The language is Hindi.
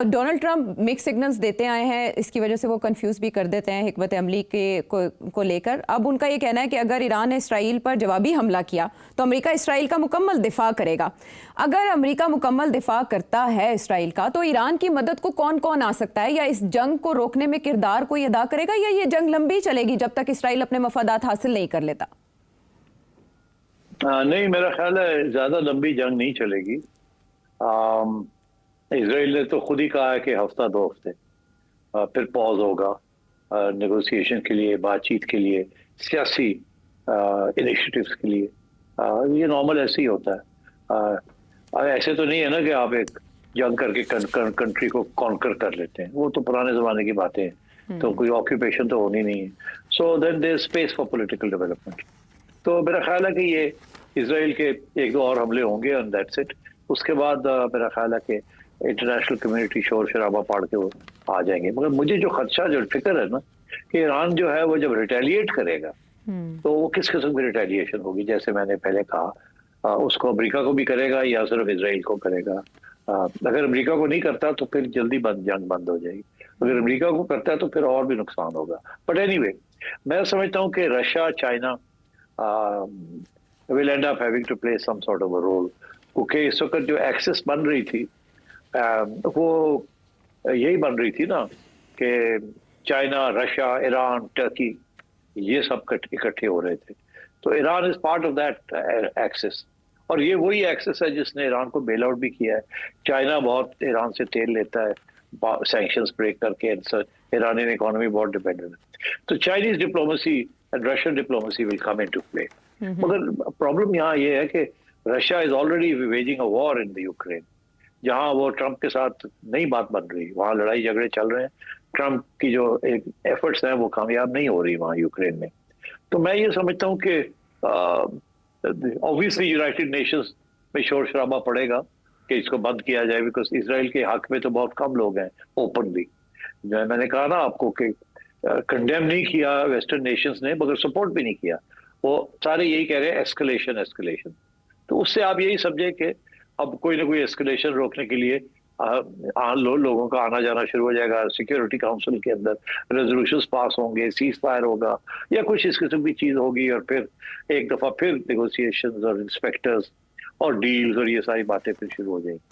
डोनाल्ड ट्रंप मिक्स सिग्नल्स देते आए हैं, इसकी वजह से वो कंफ्यूज भी कर देते हैं हिकमत अमली को लेकर। अब उनका ये कहना है कि अगर ईरान ने इसराइल पर जवाबी हमला किया तो अमेरिका इसराइल का मुकम्मल दिफा करेगा। अगर अमेरिका मुकम्मल दिफा करता है इसराइल का, तो ईरान की मदद को कौन कौन आ सकता है, या इस जंग को रोकने में किरदार कोई अदा करेगा, या ये जंग लंबी चलेगी जब तक इसराइल अपने मफादात हासिल नहीं कर लेता? नहीं, मेरा ख्याल है ज्यादा लंबी जंग नहीं चलेगी। इसराइल ने तो खुद ही कहा है कि हफ्ता 2 हफ्ते फिर पॉज होगा नेगोशिएशन के लिए, बातचीत के लिए, सियासी इनिशिएटिव्स के लिए। ये नॉर्मल ऐसे ही होता है। ऐसे तो नहीं है ना कि आप एक जंग करके कंट्री को कॉन्कर कर लेते हैं, वो तो पुराने जमाने की बातें हैं। तो कोई ऑक्यूपेशन तो होनी नहीं है। So then there is space for political development. तो मेरा ख्याल है कि ये इसराइल के 1-2 और हमले होंगे एंड दैट्स इट। उसके बाद मेरा ख्याल है कि इंटरनेशनल कम्युनिटी शोर शराबा पाड़ के वो आ जाएंगे। मगर मुझे जो खदशा, जो फिक्र है ना, कि ईरान जो है वो जब रिटेलिएट करेगा तो वो किस किस्म की रिटेलिएशन होगी। जैसे मैंने पहले कहा, उसको अमेरिका को भी करेगा या सिर्फ इसराइल को करेगा। अगर अमेरिका को नहीं करता तो फिर जल्दी जंग बंद हो जाएगी। अगर अमेरिका को करता है तो फिर और भी नुकसान होगा। बट एनीवे, मैं समझता हूँ कि Russia, China will end up having to play some sort of a role, क्योंकि इस वक्त जो एक्सेस बन रही थी वो यही बन रही थी ना कि चाइना, रशिया, ईरान, टर्की, ये सब इकट्ठे हो रहे थे। तो Iran is part of that axis, और ये वही एक्सेस है जिसने ईरान को बेल आउट भी किया है। चाइना बहुत ईरान से तेल लेता है सैंक्शंस ब्रेक करके। ईरानियन इकोनॉमी बहुत डिपेंडेंट है। तो Chinese diplomacy and Russian diplomacy will come into play. मगर प्रॉब्लम यहाँ ये है कि Russia is already waging a war in the Ukraine, जहां वो ट्रंप के साथ नई बात बन रही, वहां लड़ाई झगड़े चल रहे हैं। ट्रंप की जो एक एफर्ट्स हैं वो कामयाब नहीं हो रही वहां यूक्रेन में। तो मैं ये समझता हूँ कि ऑब्वियसली यूनाइटेड नेशंस में शोर शराबा पड़ेगा कि इसको बंद किया जाए, बिकॉज इसराइल के हक में तो बहुत कम लोग हैं ओपनली। मैंने कहा ना आपको कि कंडेम नहीं किया वेस्टर्न नेशंस ने, मगर सपोर्ट भी नहीं किया। वो सारे यही कह रहे हैं एस्केलेशन एस्केलेशन। तो उससे आप यही समझे कि अब कोई ना कोई एस्केलेशन रोकने के लिए लोगों का आना जाना शुरू हो जाएगा। सिक्योरिटी काउंसिल के अंदर रेजोल्यूशंस पास होंगे, सीज फायर होगा या कुछ इस किस्म की चीज होगी, और फिर एक दफा फिर नेगोशिएशंस और इंस्पेक्टर्स और डील्स और ये सारी बातें फिर शुरू हो जाएंगी।